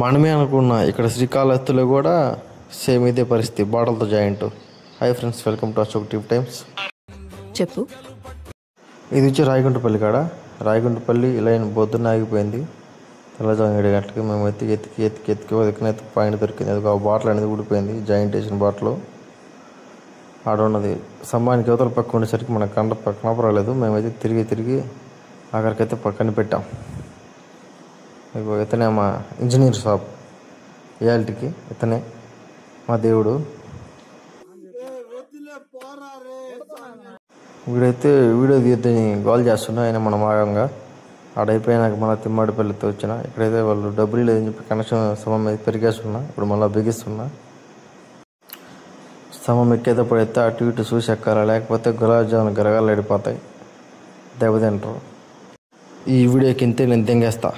మనమే అనుకున్న ఇక్కడ శ్రీకాళహస్తిలో కూడా సేమ్ ఇదే పరిస్థితి, బాటలతో joint. Hi friends, welcome to Ashok Tip Times. చెప్పు. ఇది వచ్చి రాయగుంటపల్లి కాడ. రాయగుంటపల్లి లైన్ పొద్దున్న ఆగిపోయింది. తెల్లజాము 7 గంటలకి మేమైతే ఎత్తికి ఎక్కనైతే పాయింట్ దొరికింది. అది ఒక బాటిల్ అనేది ఊడిపోయింది, జాయింట్ వేసిన బాటిల్. ఆడ ఉన్నది స్తంభానికి యువతల పక్క ఉండేసరికి మన కనపరాలేదు. మేమైతే తిరిగి ఆఖరికైతే పక్కన పెట్టాం. ఇతనే మా ఇంజనీర్ షాప్, రియాలిటీకి ఇతనే మా దేవుడు. వీడైతే వీడియో తీద్దని గోల్ చేస్తున్నా. ఆయన మన మాగంగా ఆడైపోయినాక మళ్ళీ తిమ్మాడిపల్లితో వచ్చిన. ఇక్కడైతే వాళ్ళు డబ్బులు లేదని చెప్పి కనెక్షన్ స్తంభం మీద పెరిగేస్తున్నా. ఇప్పుడు మళ్ళీ బిగిస్తున్నా. స్తంభం ఎక్కేటప్పుడు అయితే అటు ఇటు చూసి ఎక్కాలా, లేకపోతే గులాబ్ జామున్ గరగాలు ఎడిపోతాయి, దెబ్బతింటారు. ఈ వీడియోకి ఇంతే, నేను తెంగేస్తా.